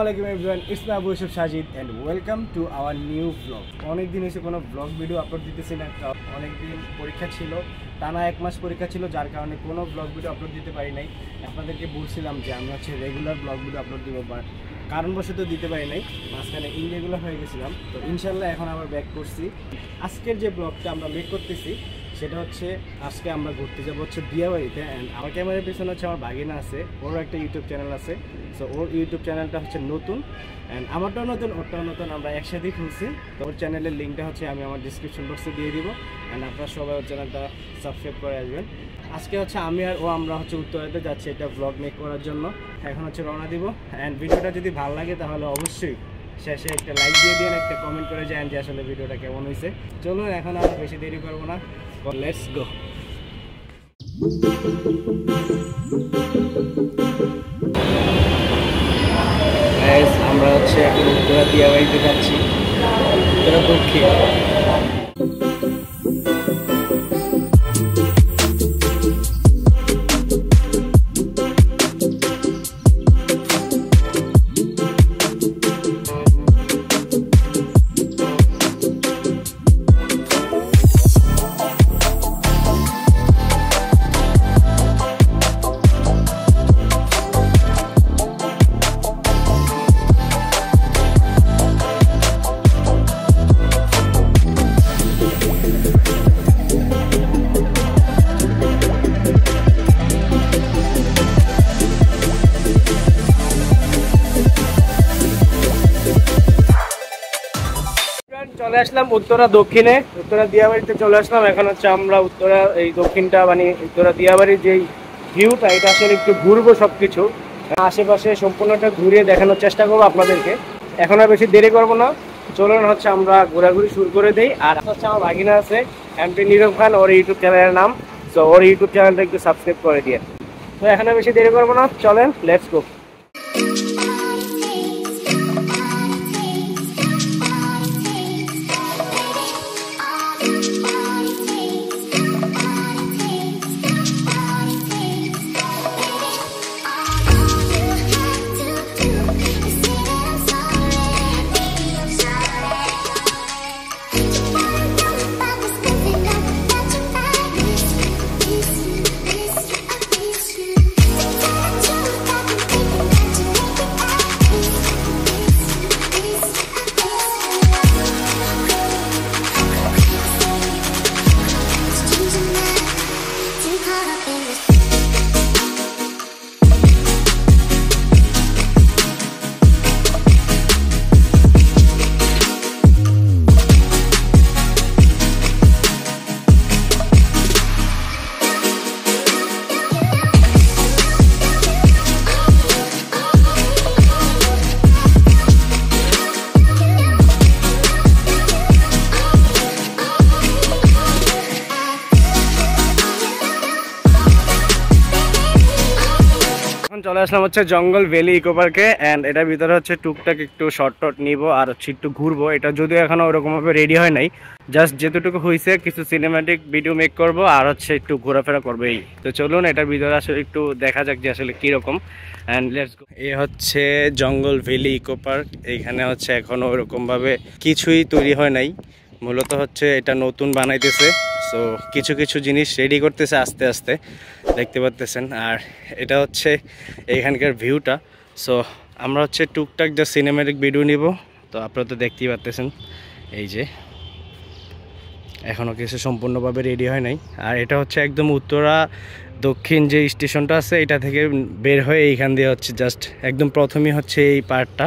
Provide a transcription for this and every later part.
Assalamualaikum everyone, it's me Abu Yusuf Sajid and welcome to our new vlog. অনেক দিন হয়েছে কোনো blog video upload দিতেছি না। অনেক দিন পরীক্ষা ছিল, টানা 1 মাস পরীক্ষা ছিল, যার কারণে কোনো ব্লগ ভিডিও আপলোড দিতে পারি নাই। আপনাদেরকে বলছিলাম যে আমি রেগুলার ব্লগ ভিডিও আপলোড দিব, বাট কারণবশত দিতে পারি নাই, মাঝখানে ইনরেগুলার হয়ে গেছিলাম। তো ইনশাল্লাহ এখন আবার ব্যাক করছি। আজকের যে ব্লগটা আমরা মেক করতেছি সেটা হচ্ছে আজকে আমরা ঘুরতে যাবো দিয়াবাড়িতে। অ্যান্ড আমার ক্যামেরার পিছনে হচ্ছে আমার ভাগিনা আছে, ওরও একটা ইউটিউব চ্যানেল আছে। সো ওর ইউটিউব চ্যানেলটা হচ্ছে নতুন, অ্যান্ড আমারটাও নতুন, ওরটাও নতুন, আমরা একসাথেই খুলছি। তো ওর চ্যানেলের লিঙ্কটা হচ্ছে আমি আমার ডিসক্রিপশন বক্সে দিয়ে দিব, অ্যান্ড আপনারা সবাই ওর চ্যানেলটা সাবস্ক্রাইব করে আসবেন। আজকে হচ্ছে আমি আর ও আমরা উত্তরাতে যাচ্ছি এটা ব্লগ মেক করার জন্য। এখন রওনা দিব। অ্যান্ড ভিডিওটা যদি ভালো লাগে তাহলে অবশ্যই শেষে একটা লাইক দিয়ে দিন, একটা কমেন্ট করে যান যে আসলে ভিডিওটা কেমন হয়েছে। চলুন এখন আর বেশি দেরি করবো না, লেটস গো। আমরা এখন উত্তরা দিয়াবাড়িতে যাচ্ছি, উত্তরা দক্ষিণ। চলে আসলাম উত্তরা দক্ষিণে, উত্তরা দিয়াবাড়িতে চলে আসলাম। এখন আমরা উত্তরা এই দক্ষিণটা মানে উত্তরা দিয়াবাড়ির যেই ভিউটা, এটা আসলে একটু ঘুরবো সবকিছু আশেপাশে সম্পূর্ণটা ঘুরিয়ে দেখানোর চেষ্টা করবো আপনাদেরকে। এখন আর বেশি দেরি করবো না, চলুন আমরা ঘোরাঘুরি শুরু করে দিই। আর আমার ভাগিনা আছে এমপি নীরব খান, ওর ইউটিউব চ্যানেলের নাম। তো ওর ইউটিউব চ্যানেলটা একটু সাবস্ক্রাইব করে দিয়ে। তো এখন আর বেশি দেরি করবো না, চলেন লেটস গো। চলে আসলাম জঙ্গল ভ্যালি ইকো পার্কে। অ্যান্ড এটার ভিতরে টুকটাক একটু শর্ট নিব আর একটু ঘুরবো। এটা যদিও এখনো ওরকমভাবে রেডি হয় নাই, জাস্ট যেতটুকু হয়েছে কিছু সিনেম্যাটিক ভিডিও মেক করব আর একটু ঘোরাফেরা করবো। এই তো চলুন এটার ভিতরে আসলে একটু দেখা যাক যে আসলে কীরকম। And let's go. এ জঙ্গল ভ্যালি ইকো পার্ক। এইখানে এখনো ওরকমভাবে কিছুই তৈরি হয় নাই, মূলত এটা নতুন বানাইতেছে। সো কিছু কিছু জিনিস রেডি করতেছে আস্তে আস্তে, দেখতে পাচ্ছেন। আর এটা এইখানকার ভিউটা। সো আমরা টুকটাক যা সিনেম্যাটিক ভিডিও নিব। তো আপনারা তো দেখতেই পাচ্ছেন, এই যে এখনও কিছু সম্পূর্ণভাবে রেডি হয় নাই। আর এটা একদম উত্তরা দক্ষিণ যে স্টেশনটা আছে এটা থেকে বের হয়ে এইখান দিয়ে জাস্ট একদম প্রথমেই এই পার্টটা।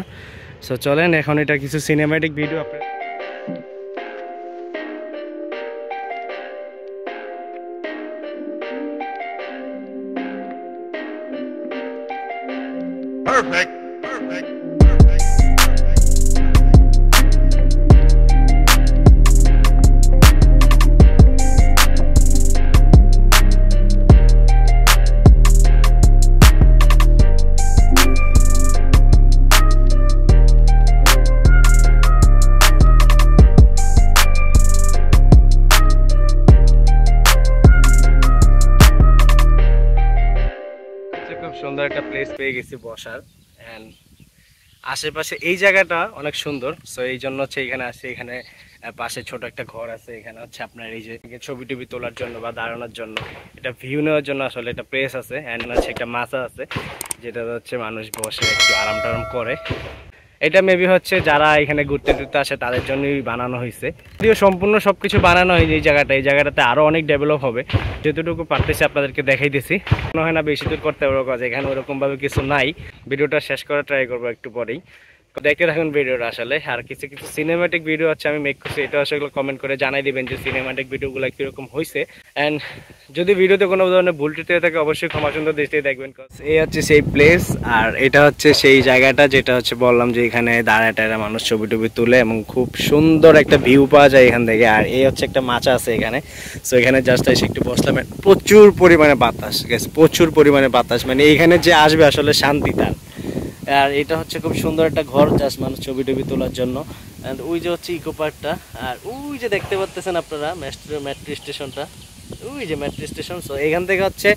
সো চলেন এখন এটা কিছু সিনেম্যাটিক ভিডিও আপনারা। Perfect. Perfect. সুন্দর একটা প্লেস পেয়ে গেছি বসার। এন্ড আশেপাশে এই জায়গাটা অনেক সুন্দর, সো এই জন্য হচ্ছে এখানে আসছে। এখানে পাশে ছোট একটা ঘর আছে, এখানে হচ্ছে আপনার এই যে ছবি টবি তোলার জন্য বা দাঁড়ানোর জন্য, এটা ভিউ নেওয়ার জন্য আসলে একটা প্লেস আছে। অ্যান্ড হচ্ছে একটা মাচা আছে যেটা হচ্ছে মানুষ বসে একটু আরাম টারাম করে। এটা মেবি হচ্ছে যারা এখানে ঘুরতে টুরতে আসে তাদের জন্যই বানানো হয়েছে। যদিও সম্পূর্ণ সবকিছু বানানো হয়েছে এই জায়গাটাতে আরো অনেক ডেভেলপ হবে। যতটুকু পারতেছি আপনাদেরকে দেখাইতেছি, মনে হয় না বেশি দূর করতে পারবো কাজ এখানে ওরকম ভাবে কিছু নাই। ভিডিওটা শেষ করার ট্রাই করবো একটু পরেই, দেখতে থাকুন ভিডিওটা। আসলে আর কিছু কিছু সিনেম্যাটিক ভিডিও হচ্ছে আমি মেক করছি, এটা আসলে কমেন্ট করে জানাই দিবেন যে সিনেম্যাটিক ভিডিওগুলো কীরকম হয়েছে। অ্যান্ড যদি ভিডিওতে কোনো ধরনের ভুল ত্রুটি থাকে অবশ্যই ক্ষমা সুন্দর দৃষ্টিতে দেখবেন। এই হচ্ছে সেই প্লেস, আর এটা হচ্ছে সেই জায়গাটা যেটা হচ্ছে বললাম যে এখানে দাঁড়ায় টাড়া মানুষ ছবি টবি তুলে এবং খুব সুন্দর একটা ভিউ পাওয়া যায় এখান থেকে। আর এই হচ্ছে একটা মাচা আছে এখানে, সো এখানে জাস্ট এসে একটু বসলাম। প্রচুর পরিমাণে বাতাস, প্রচুর পরিমাণে বাতাস, মানে এইখানে যে আসবে আসলে শান্তি তার। আর এটা হচ্ছে খুব সুন্দর একটা ঘর, জাস্ট মানুষ ছবি টবি তোলার জন্য। অ্যান্ড ওই যে হচ্ছে ইকো পার্কটা, আর ওই যে দেখতে পাচ্ছেন আপনারা মেট্রো স্টেশনটা, ওই যে মেট্রো স্টেশন। সো এখান থেকে হচ্ছে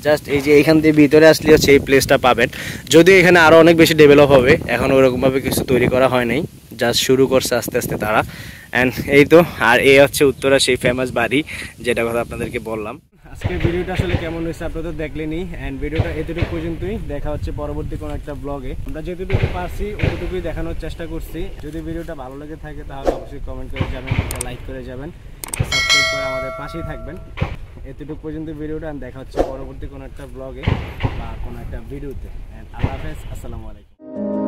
জাস্ট এই যে এইখান দিয়ে ভিতরে আসলে হচ্ছে এই প্লেসটা পাবেন। যদিও এখানে আরও অনেক বেশি ডেভেলপ হবে, এখন ওরকমভাবে কিছু তৈরি করা হয় নাই, জাস্ট শুরু করছে আস্তে আস্তে তারা। অ্যান্ড এই তো, আর এই হচ্ছে উত্তরা সেই ফেমাস বাড়ি যেটা কথা আপনাদেরকে বললাম। আজকের ভিডিওটা আসলে কেমন হয়েছে আপনারা দেখলেনই। অ্যান্ড ভিডিওটা এতটুকু পর্যন্তই, দেখা হচ্ছে পরবর্তী কোনো একটা ব্লগে। আমরা যেটুকু পারছি ওটুকুই দেখানোর চেষ্টা করছি। যদি ভিডিওটা ভালো লেগে থাকে তাহলে অবশ্যই কমেন্ট করে যাবেন, একটা লাইক করে যাবেন, সাবস্ক্রাইব করে আমাদের পাশেই থাকবেন। এতটুকু পর্যন্ত ভিডিওটা, দেখা হচ্ছে পরবর্তী কোনো একটা ব্লগে বা কোনো একটা ভিডিওতে। অ্যান্ড আল্লাহ হাফেজ, আসসালামু আলাইকুম।